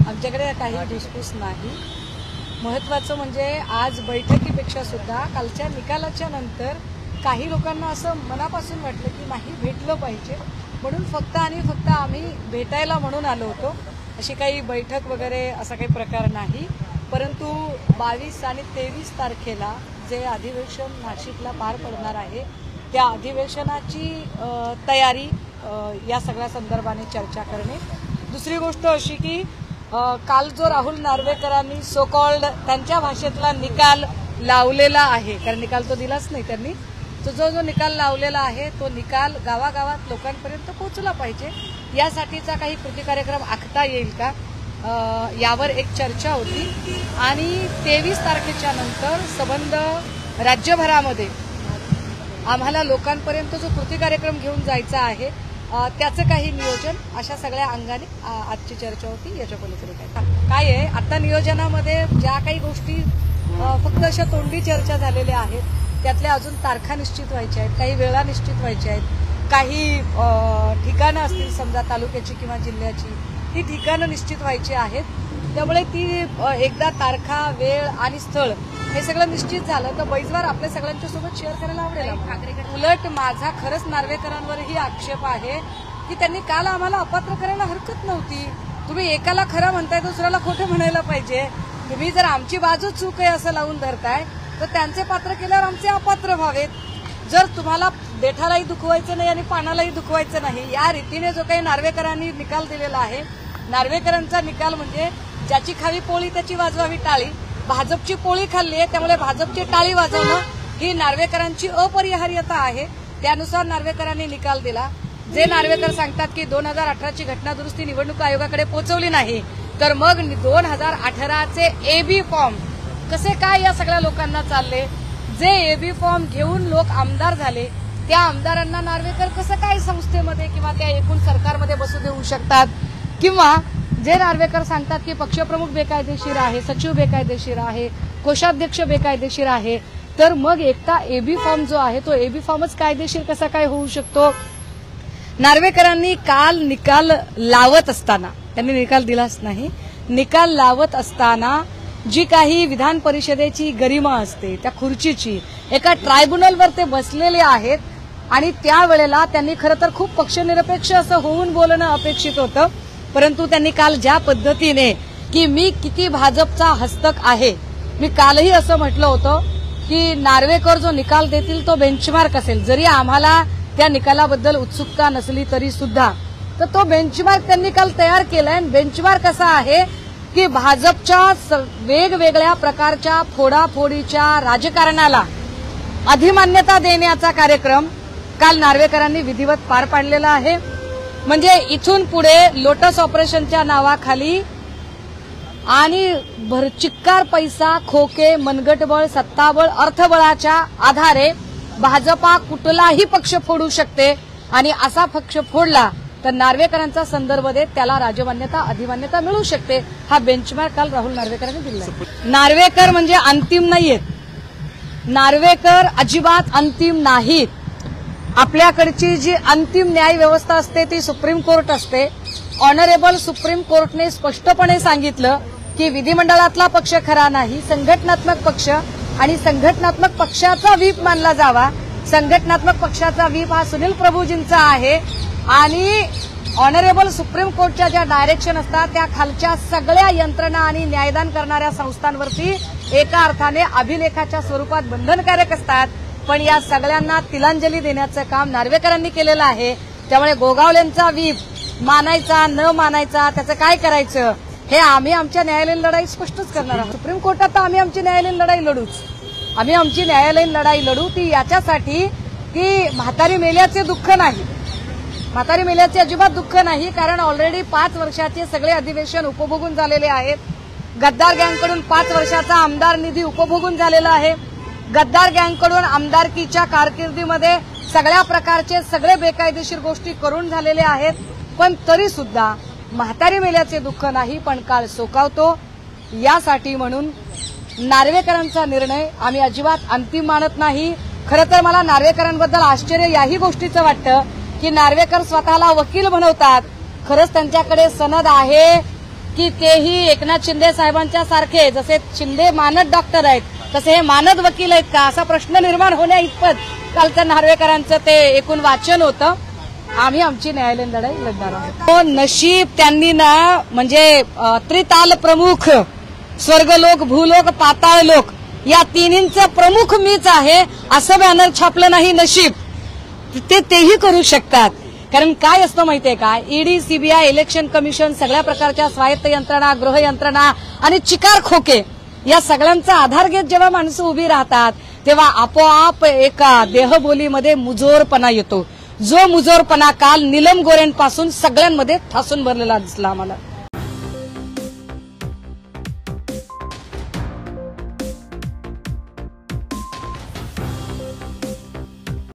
आमच्याकडे काही धुसफूस नाही। महत्त्वाचं म्हणजे आज बैठकीपेक्षा सुद्धा कालच्या निकालाच्या नंतर काही लोकांना असं मनापासून वाटलं की नाही भेटलं पाहिजे, म्हणून फक्त आणि फक्त आम्ही भेटायला म्हणून आलो होतो। अशी काही बैठक वगैरे असा काही प्रकार नाही, परंतु 22 आणि 23 तारखेला जे अधिवेशन नाशिकला पार पडणार आहे त्या अधिवेशनाची तयारी या सगळ्या संदर्भाने चर्चा करणे। दुसरी गोष्ट अशी की काल जो राहुल नार्वेकरांनी सो कॉल्ड त्यांच्या भाषेतला निकाल लावलेला आहे, कारण निकाल तो दिलाच नाही त्यांनी, तो जो निकाल लावलेला आहे तो निकाल गावागावात लोकांपर्यंत पोहोचला पाहिजे, यासाठीचा काही कृती कार्यक्रम आखता येईल का यावर एक चर्चा होती। आणि 23 तारखेच्या नंतर संबंध राज्यभरामध्ये आम्हाला लोकांपर्यंत जो कृती कार्यक्रम घेऊन जायचा आहे त्याचं काही नियोजन अशा सगळ्या अंगाने आजची चर्चा होती। याच्या पलीकडे काय आहे, आता नियोजनामध्ये ज्या काही गोष्टी फक्त अशा तोंडी चर्चा झालेल्या आहेत त्यातल्या अजून तारखा निश्चित व्हायच्या आहेत, काही वेळा निश्चित व्हायच्या आहेत, काही ठिकाणं असतील समजा तालुक्याची किंवा जिल्ह्याची, ती ठिकाणं निश्चित व्हायची आहेत। त्यामुळे ती एकदा तारखा वेळ आणि स्थळ हे सगळं निश्चित झालं तर बैजवार आपल्या सगळ्यांच्या सोबत शेअर करायला आवडेल। उलट माझा खरंच नार्वेकरांवरही आक्षेप आहे की त्यांनी काल आम्हाला अपात्र करायला हरकत नव्हती। तुम्ही एकाला खरं म्हणताय दुसऱ्याला खोटं म्हणायला पाहिजे। तुम्ही जर आमची बाजू चूक आहे असं लावून धरताय तर त्यांचे पात्र केल्यावर आमचे अपात्र व्हावेत। जर तुम्हाला देठालाही दुखवायचं नाही आणि पानालाही दुखवायचं नाही या रीतीने जो काही नार्वेकरांनी निकाल दिलेला आहे, नार्वेकरांचा निकाल म्हणजे ज्याची खावी पोळी त्याची वाजवावी टाळी, भाजपची पोळी खाल्ली आहे त्यामुळे भाजपची टाळी वाजवणं ही नार्वेकरांची अपरिहार्यता आहे। त्यानुसार नार्वेकरांनी निकाल दिला। जे नार्वेकर सांगतात की 2018ची घटना दुरुस्ती निवडणूक आयोगाकडे पोहोचवली नाही, तर मग 2018चे एबी फॉर्म कसे काय या सगळ्या लोकांना चालले, जे एबी फॉर्म घेऊन लोक आमदार झाले त्या आमदारांना नार्वेकर कसं काय संस्थेमध्ये किंवा त्या एकूण सरकारमध्ये बसू देऊ शकतात, किंवा जे नार्वेकर सांगतात की पक्षप्रमुख बेकायदेशीर आहे, सचिव बेकायदेशीर आहे, कोषाध्यक्ष बेकायदेशीर आहे, तर मग एकटा एबी फॉर्म जो आहे तो एबी फॉर्मच कायदेशीर कसा काय होऊ शकतो। नार्वेकरांनी काल निकाल लावत असताना, त्यांनी निकाल दिलाच नाही, निकाल लावत असताना जी काही विधान परिषदेची गरिमा असते त्या खुर्चीची एका ट्रायब्युनलवर ते बसलेले आहेत आणि त्यावेळेला त्यांनी खरं तर खूप पक्षनिरपेक्ष असं होऊन बोलणं अपेक्षित होतं, परंतु त्यांनी काल ज्या पद्धतीने की मी किती भाजपचा हस्तक आहे, मी कालही असं म्हटलं होतं की नार्वेकर जो निकाल देतील तो बेंचमार्क असेल, जरी आम्हाला त्या निकालाबद्दल उत्सुकता नसली तरी सुद्धा, तर तो बेंचमार्क त्यांनी काल तयार केलाय। बेंचमार्क असा आहे की भाजपच्या वेगवेगळ्या प्रकारच्या फोडाफोडीच्या राजकारणाला अधिमान्यता देण्याचा कार्यक्रम काल नार्वेकरांनी विधिवत पार पाडलेला आहे। म्हणजे इथून पुढे लोटस ऑपरेशनच्या नावाखाली आणि चिक्कार पैसा, खोके, मनगटबळ, सत्ताबळ, अर्थबळाच्या आधारे भाजपा कुठलाही पक्ष फोडू शकते आणि असा पक्ष फोडला तर नार्वेकरांचा संदर्भ देत त्याला राजमान्यता, अधिमान्यता मिळू शकते। हा बेंचमार्क काल राहुल नार्वेकरांनी दिला। नार्वेकर म्हणजे अंतिम नाहीयेत, नार्वेकर अजिबात अंतिम नाहीत। आपल्याकडची जी अंतिम न्याय व्यवस्था असते ती सुप्रीम कोर्ट असते। ऑनरेबल सुप्रीम कोर्टने स्पष्टपणे सांगितलं की विधिमंडळातला पक्ष खरा नाही, संघटनात्मक पक्ष आणि संघटनात्मक पक्षाचा व्हीप मानला जावा। संघटनात्मक पक्षाचा व्हीप हा सुनील प्रभूजींचा आहे आणि ऑनरेबल सुप्रीम कोर्टच्या ज्या डायरेक्शन असतात त्या खालच्या सगळ्या यंत्रणा आणि न्यायदान करणाऱ्या संस्थांवरती एका अर्थाने अभिलेखाच्या स्वरूपात बंधनकारक असतात, पण या सगळ्यांना तिलांजली देण्याचं काम नार्वेकरांनी केलेलं आहे। त्यामुळे गोगावलेंचा व्हीप मानायचा न मानायचा त्याचं काय करायचं हे आम्ही आमच्या न्यायालयीन लढाई स्पष्टच करणार आहोत। सुप्रीम कोर्टात तर आम्ही आमची न्यायालयीन लढाई लढूच, आम्ही आमची न्यायालयीन लढाई लढू ती याच्यासाठी की म्हातारी मेल्याचे दुःख नाही, म्हातारी मेल्याचे अजिबात दुःख नाही, कारण ऑलरेडी 5 वर्षाचे सगळे अधिवेशन उपभोगून झालेले आहेत। गद्दार गँगकडून 5 वर्षाचा आमदार निधी उपभोगून झालेला आहे। गद्दार गँगकडून आमदारकीच्या कारकिर्दीमध्ये सगळ्या प्रकारचे सगळे बेकायदेशीर गोष्टी करून झालेले आहेत, पण तरी सुद्धा म्हातारी मेल्याचे दुःख नाही पण काळ सोकावतो। यासाठी म्हणून नार्वेकरांचा निर्णय आम्ही अजिबात अंतिम मानत नाही। खरं तर मला नार्वेकरांबद्दल आश्चर्य याही गोष्टीचं वाटतं की नार्वेकर स्वतःला वकील बनवतात, खरंच त्यांच्याकडे सनद आहे की तेही एकनाथ शिंदे साहेबांच्या सारखे, जसे शिंदे मानद डॉक्टर आहेत तसे हे मानद वकील आहेत का, असा प्रश्न निर्माण होण्या इतपत कालचं नार्वेकरांचं ते एकूण वाचन होतं. आम्ही आमची न्यायालयीन लढाई लढणार आहोत. नशीब त्यांनी ना म्हणजे त्रिताल प्रमुख, स्वर्गलोक, भूलोक, पाताळ लोक या तिन्हींचं प्रमुख मीच आहे असं बॅनर छापलं नाही नशीब, तेही करू शकतात. कारण काय असतं माहितीये का, ईडी, सीबीआय, इलेक्शन कमिशन, सगळ्या प्रकारच्या स्वायत्त यंत्रणा, गृह यंत्रणा आणि चिकार खोके या सगळ्यांचा आधार घेत जेव्हा माणसं उभी राहतात तेव्हा आपोआप एका देहबोलीमध्ये मुजोरपणा येतो. जो मुजोरपणा काल नीलम गोरेंपासून सगळ्यांमध्ये ठासून भरलेला दिसला आम्हाला.